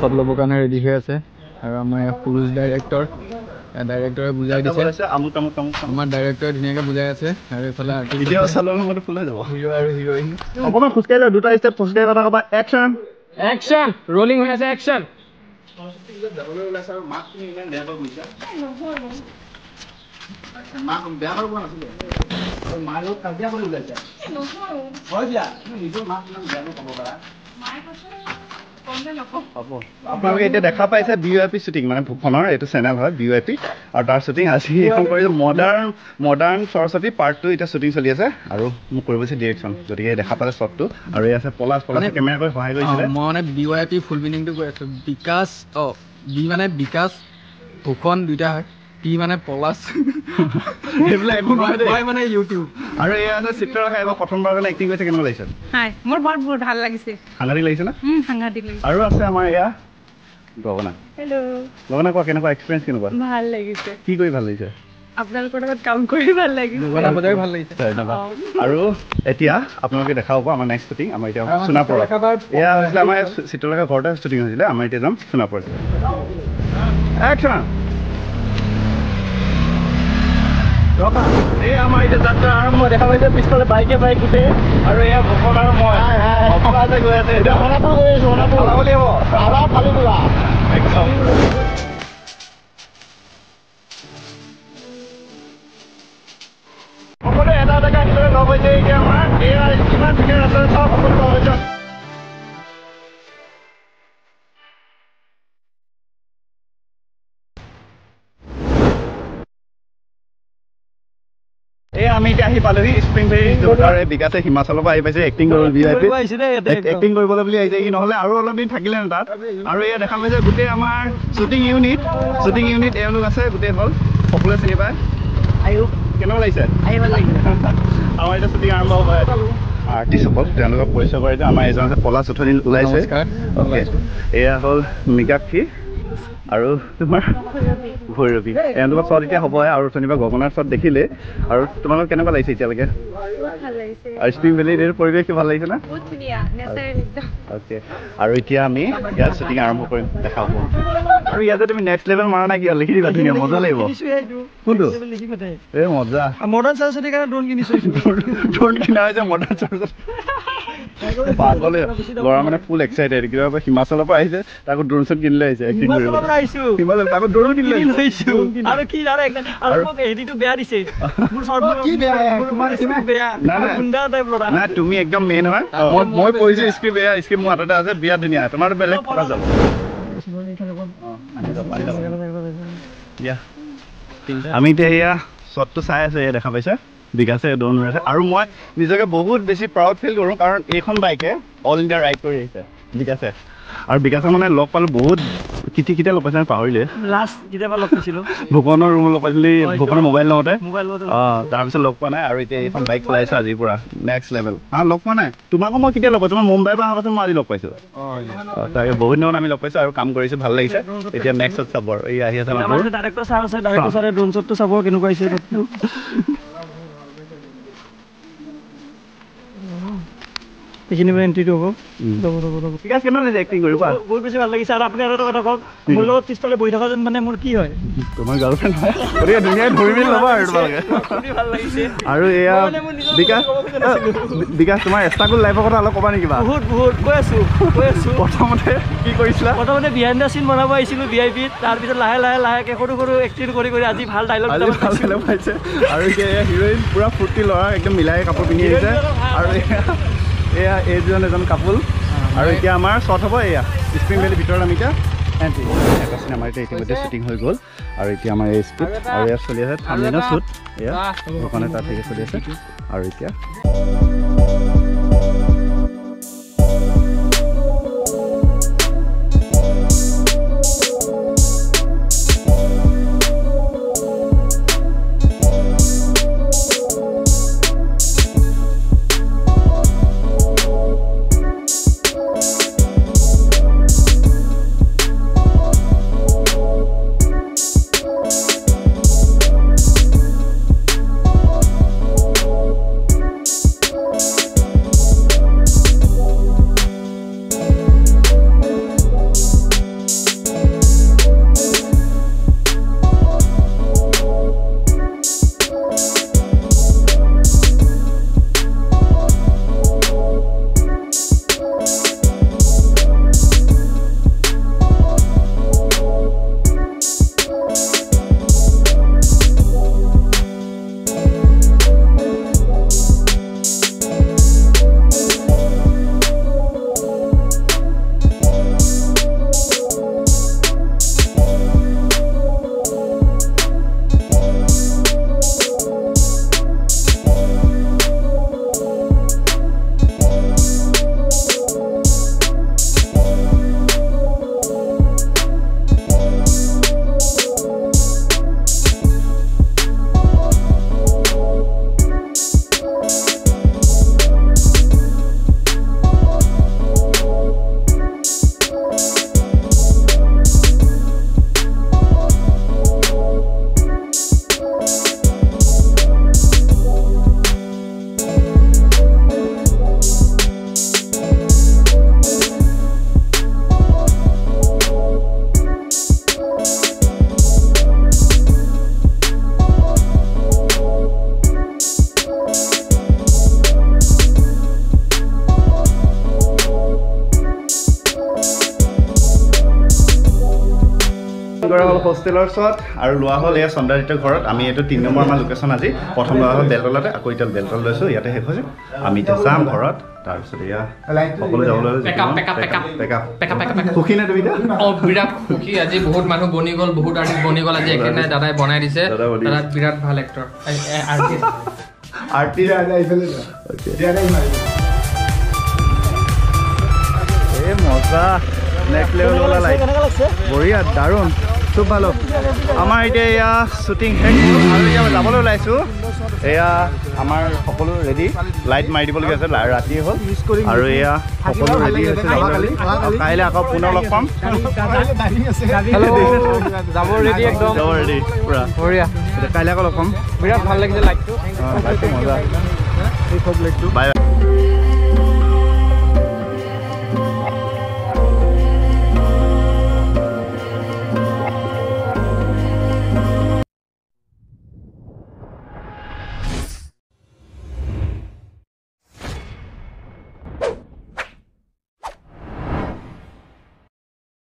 shot ল'বৰ কাৰণে ready হৈ আছে আৰু আমাৰ পুৰুষ ডাইৰেক্টৰ ডাইৰেক্টৰে বুজাই দিছে আমাৰ ডাইৰেক্টৰে ধুনীয়াকৈ বুজাই আছে আৰু এইফালে ভিডিঅ' চালৰ মতে ফুল হৈ যাব হিৰো আৰু হিৰোইন অকণমান খোজকাঢ়ি যাওঁ দুটা ষ্টেপ খোজকাঢ়ি কথা ক'বা একশ্যন একশ্যন ৰলিং হৈ আছে একশ্যন আপোনালোকে এতিয়া দেখা পাইছে BYP শ্বুটিং মানে ভূষণৰ এইটো চেনেল হয় BYP আৰু তাৰ শ্বুটিং আজি এইখন কৰিছে মডাৰ্ণ সৰস্বতী পাৰ্ট 2 এতিয়া শ্বুটিং চলি আছে আৰু মোক কৰিব আছে ডিৰেকশ্যন গতিকে দেখা পালে শ্বটটো আৰু এই আছে পলাশ কেমেৰা কৰি সহায় কৰিছিলে মই মানে BYP ফুল মিনিংটো কৈ আছোঁ বিকাশ বি মানে বিকাশ ভূষণ দুইটা হয় পি মানে পলাশ এইবিলাক একো নহয় মানে ইউটিউব আৰু এই আছে চিত্ৰলেখা এবাৰ প্ৰথমবাৰ কাৰণে এক্টিং কৰিছে কেনেকুৱা লাগিছে হাই মোৰ বহুত ভাল লাগিছে সাংঘাতিক লাগিছে না সাংঘাতিক লাগিছে আৰু আছে আমাৰ এয়া গগনা হেল্ল' গগনা কোৱা কেনেকুৱা এক্সপিৰিয়েঞ্চ কেনেকুৱা ভাল লাগিছে কি কৰি ভাল লাগিছে আপোনালোকৰ লগত কাম কৰি ভাল লাগিছে গগনা বজাই ভাল লাগিছে আৰু এতিয়া আপোনালোকে দেখা পাব আমাৰ নেক্সট শ্বুটিং আমাৰ এতিয়া সোণাপুৰত এয়া হৈছিলে আমাৰ চিত্ৰলেখা ঘৰতে শ্বুটিং হৈছিলে আমাৰ এতিয়া যাম সোণাপুৰত একশ্যন এই আমাৰ এতিয়া যাত্ৰা আৰম্ভ দেখা পাইছে পিছফালে বাইকে গোটেই আৰু এয়া ভূষণ আৰু মই অপৰাধে গৈ আছে এতিয়া সোণাপুৰ গৈ আছো সোণাপুৰ ওলাব লাগিব ফালি তোলা একদম সকলোৱে এটা হিচাপে লগ হৈছে এতিয়া আমাৰ এয়া কিমান ধুনীয়া আছে চব সকলো লগ হৈছে আমি এতিয়া আহি পালোহি স্প্ৰিং ভেলী আৰু বিকাশে হিমাচলৰ পৰা আহি পাইছে এক্টিং এক্টিং কৰিবলৈ বুলি আহিছে কি নহ'লে আৰু অলপ দিন থাকিলে তাত আৰু এয়া দেখা পাইছে গোটেই আমাৰ শ্বুটিং ইউনিট এওঁলোক আছে গোটেই হ'ল সকলোৱে চিনি পায় কেনেকুৱা লাগিছে আমাৰ এতিয়া শ্বুটিং আৰম্ভ হ'ব আৰ্টিষ্টসকল তেওঁলোকক পৰিচয় কৰে যে আমাৰ এজন আছে পলাশ উঠনি ওলাইছে অ'কে এয়া হ'ল মৃগাক্ষী আৰু তোমাৰ ভৈৰৱী এওঁলোকৰ শ্বট এতিয়া হ'ব আৰু শনিবাৰ গগনাৰ শ্বট দেখিলে আৰু তোমালোক কেনেকুৱা লাগিছে এতিয়ালৈকে আৰু স্প্ৰিং ভেলীৰ পৰিৱেশ ভাল লাগিছে না অ'কে আৰু এতিয়া আমি ইয়াত শ্বুটিং আৰম্ভ কৰিম দেখা হ'ব আৰু ইয়াতে তুমি নেক্সট লেভেল মাৰা নাই কি লিখি দিবা ধুনীয়া মজা লাগিব কোনটো এই মজা মডাৰ্ণ সৰস্বতীৰ কাৰণে ড্ৰোন কিনিছোঁ ড্ৰোন কিনা হৈছে মডাৰ্ণ সৰস্বতী পাগলে ল'ৰা মানে ফুল এক্সাইটেড কিবা হিমাচলৰ পৰা আহিছে তাকো ড্ৰোন শ্বট কিনিলে আহিছে এক্টিং কৰিব হিমাচল তাকো ড্ৰোন কিনিলে আৰু কি জানে আৰু মোক এডিটো বেয়া দিছে মোৰ শৰ্ট কি বেয়া তোমাৰ স্ক্ৰিপ্ট বেয়া গুণ্ডা টাইপ ল'ৰা না তুমি একদম মেইন হয় মই পঢ়িছো স্ক্ৰিপ্ট বেয়া স্ক্ৰিপ্ট মোৰ হাততে আছে বিয়া ধুনীয়া তোমাৰ বেলেগ কথা যাব আমি এতিয়া এয়া শ্বটটো চাই আছো এয়া দেখা পাইছে বিকাশে ড্ৰোন উৰাইছে আৰু মই নিজকে বহুত বেছি প্ৰাউড ফিল কৰোঁ কাৰণ এইখন বাইকে অল ইণ্ডিয়া ৰাইড কৰি আহিছে বিকাশে আৰু বিকাশে মানে লগ পালোঁ বহুত কেতিয়া লগ পাইছে আমি পাহৰিলে লাষ্ট কেতিয়াবা লগ পাইছিলোঁ ভূপনৰ ৰুম লগ পাইছিলি ভূপনৰ মোবাইল লওঁতে তাৰপিছত লগ পোৱা নাই আৰু এতিয়া এইখন বাইক চলাইছোঁ আজিৰ পৰা নেক্সট লেভেল লগ পোৱা নাই তোমাকো মই কেতিয়া লগ পাইছোঁ তোমাৰ মুম্বাইৰ পৰা অহাৰ পাছত মই আজি লগ পাইছোঁ তাকে বহুত দিনত আমি লগ পাইছোঁ আৰু কাম কৰিছোঁ ভাল লাগিছে এতিয়া নেক্সটত চাব আৰু এই আহি আছে ডাইৰেক্টৰ ছাৰ আছে ডাইৰেক্টৰ ছাৰে ড্ৰোন শ্বটটো চাব কেনেকুৱা হৈছে এইখিনি মানে এণ্ট্ৰিটো হ'ব ঠিক আছে কেনেকুৱা লাগিছে এক্টিং কৰিব বহুত বেছি ভাল লাগিছে আৰু আপুনি আৰু এটা কথা কওক মোৰ লগত পিছফালে বহি থকা যেন মানে মোৰ কি হয় তোমাৰ গাৰ্লফ্ৰেণ্ড হয় গতিকে ধুনীয়াকৈ ধৰি মেলি ল'বা আৰু তোমালোকে ভাল লাগিছে আৰু এয়া বিকাশ তোমাৰ এষ্টাকুল লাইফৰ কথা অলপ ক'বা নেকি বহুত কৈ আছো প্ৰথমতে কি কৰিছিলা প্ৰথমতে বিহাইণ্ড দ্য চিন বনাব আহিছিলোঁ VIPত তাৰপিছত লাহেকৈ সৰু এক্টিং কৰি আজি ভাল ডাইলগ পাইছে আৰু এতিয়া হিৰইন পুৰা ফূৰ্তি ল'ৰা একদম মিলাই কাপোৰ পিন্ধি আহিছে আৰু এয়া এইজন এজন কাপোল আৰু এতিয়া আমাৰ শ্বট হ'ব এয়া স্প্ৰিং ভেলীৰ ভিতৰত আমি এতিয়া এণ্ট্ৰি এটা চিনেমা এতিয়া ইতিমধ্যে শ্বুটিং হৈ গ'ল আৰু এতিয়া আমাৰ এই স্কুট আৰু ইয়াত চলি আছে ঠাণ্ডা শ্বুট এয়া দোকানে তাত থেকে চলি আছে আৰু এতিয়া হ'ল হোষ্টেলৰ ওচৰত আৰু লোৱা হ'ল এয়া চন্দ্ৰাদিত্যৰ ঘৰত আমি এইটো 3 নম্বৰ আমাৰ লোকেশ্যন আজি প্ৰথম লোৱা হ'ল বেলতলাতে আকৌ এতিয়া বেলতল লৈছোঁ ইয়াতে শেষ হৈছে আমি এতিয়া যাম ঘৰত তাৰপিছত এয়া সকলো যাবলৈ সুখী নে তুমি বিৰাট সুখী আজি বহুত মানুহ বনি গ'ল বহুত আৰ্টিষ্ট বনি গ'ল আজি একেদিনাই দাদাই বনাই দিছে দাদা বিৰাট ভাল এক্টৰ আৰ্টিষ্ট এই মজা নেক্সট লেভেল লাইট বঢ়িয়া দাৰুণ খুব ভাল আমাৰ এতিয়া এয়া শ্বুটিং শেষ আৰু এতিয়া যাবলৈ ওলাইছোঁ এয়া আমাৰ সকলো ৰেডি লাইট মাৰি দিবলগীয়া আছে ৰাতি হ'ল আৰু এয়া সকলো ৰেডি হৈছে কাইলৈ আকৌ পুনৰ লগ পাম যাব ৰেডি একদম যাব ৰেডি পুৰা বঢ়িয়া কাইলৈ আকৌ লগ পাম বিৰাট ভাল লাগিছে লাইটটো লাইটটো মজা বাই বাই